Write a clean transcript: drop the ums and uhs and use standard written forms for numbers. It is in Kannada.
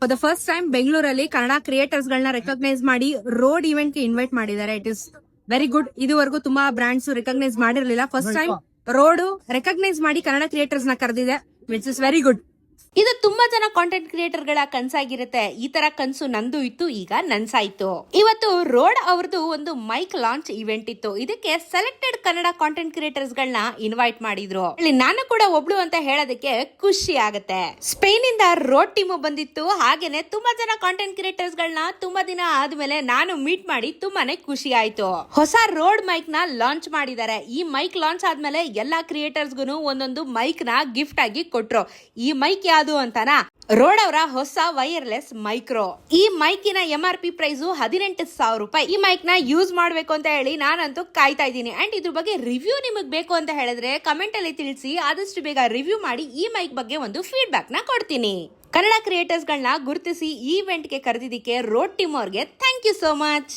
ಫಾರ್ ದ ಫಸ್ಟ್ ಟೈಮ್ ಬೆಂಗಳೂರಲ್ಲಿ ಕನ್ನಡ ಕ್ರಿಯೇಟರ್ಸ್ ಗಳನ್ನ ರೆಕಗ್ನೈಸ್ ಮಾಡಿ ರೋಡ್ ಇವೆಂಟ್ ಗೆ ಇನ್ವೈಟ್ ಮಾಡಿದ್ದಾರೆ. It is very good. ಇದುವರೆಗೂ ತುಂಬಾ ಬ್ರಾಂಡ್ಸ್ ರೆಕಗ್ನೈಸ್ ಮಾಡಿರಲಿಲ್ಲ. ಫಸ್ಟ್ ಟೈಮ್ ರೋಡ್ ರೆಕಗ್ನೈಸ್ ಮಾಡಿ ಕನ್ನಡ ಕ್ರಿಯೇಟರ್ಸ್ ನ ಕರೆದಿದೆ, ವಿಚ್ ಇಸ್ ವೆರಿ ಗುಡ್. ಇದು ತುಂಬಾ ಜನ ಕಾಂಟೆಂಟ್ ಕ್ರಿಯೇಟರ್ ಗಳ ಕನ್ಸಾಗಿರುತ್ತೆ. ಈ ತರ ಕನ್ಸು ನಂದು ಇತ್ತು, ಈಗ ನನ್ಸಾಯ್ತು. ಇವತ್ತು ರೋಡ್ ಅವ್ರದ್ದು ಒಂದು ಮೈಕ್ ಲಾಂಚ್ ಇವೆಂಟ್ ಇತ್ತು. ಇದಕ್ಕೆ ಸೆಲೆಕ್ಟೆಡ್ ಕನ್ನಡ ಕಾಂಟೆಂಟ್ ಕ್ರಿಯೇಟರ್ಸ್ ಗಳನ್ನ ಇನ್ವೈಟ್ ಮಾಡಿದ್ರು. ಇಲ್ಲಿ ನಾನು ಕೂಡ ಒಬ್ಳು ಅಂತ ಹೇಳೋದಕ್ಕೆ ಖುಷಿ ಆಗುತ್ತೆ. ಸ್ಪೇನ್ ಇಂದ ರೋಡ್ ಟೀಮ್ ಬಂದಿತ್ತು. ಹಾಗೇನೆ ತುಂಬಾ ಜನ ಕಾಂಟೆಂಟ್ ಕ್ರಿಯೇಟರ್ಸ್ ಗಳನ್ನ ತುಂಬಾ ದಿನ ಆದ್ಮೇಲೆ ನಾನು ಮೀಟ್ ಮಾಡಿ ತುಂಬಾನೇ ಖುಷಿ ಆಯ್ತು. ಹೊಸ ರೋಡ್ ಮೈಕ್ ನ ಲಾಂಚ್ ಮಾಡಿದ್ದಾರೆ. ಈ ಮೈಕ್ ಲಾಂಚ್ ಆದ್ಮೇಲೆ ಎಲ್ಲಾ ಕ್ರಿಯೇಟರ್ಸ್ ಗೂ ಒಂದೊಂದು ಮೈಕ್ ನ ಗಿಫ್ಟ್ ಆಗಿ ಕೊಟ್ರು. ಈ ಮೈಕ್ ಯಾವುದು ಅಂತಾನ, ರೋಡ್ ಅವರ ಹೊಸ ವೈರ್ಲೆಸ್ ಮೈಕ್ರೋ. ಈ ಮೈಕಿನ MRP ಪ್ರೈಸ್ 18,000 ರೂಪಾಯಿ. ಈ ಮೈಕ್ ನ ಯೂಸ್ ಮಾಡ್ಬೇಕು ಅಂತ ಹೇಳಿ ನಾನಂತೂ ಕಾಯ್ತಾ ಇದ್ದೀನಿ. ಅಂಡ್ ಇದ್ರ ಬಗ್ಗೆ ರಿವ್ಯೂ ನಿಮಗ್ ಬೇಕು ಅಂತ ಹೇಳಿದ್ರೆ ಕಮೆಂಟ್ ಅಲ್ಲಿ ತಿಳಿಸಿ. ಆದಷ್ಟು ಬೇಗ ರಿವ್ಯೂ ಮಾಡಿ ಈ ಮೈಕ್ ಬಗ್ಗೆ ಒಂದು ಫೀಡ್ಬ್ಯಾಕ್ ನ ಕೊಡ್ತೀನಿ. ಕನ್ನಡ ಕ್ರಿಯೇಟರ್ಸ್ ಗಳನ್ನ ಗುರುತಿಸಿ ಈ ಇವೆಂಟ್ ಗೆ ಕರೆದಿದ್ದಕ್ಕೆ ರೋಡ್ ಟೀಮ್ ಅವ್ರಿಗೆ ಥ್ಯಾಂಕ್ ಯು ಸೋ ಮಚ್.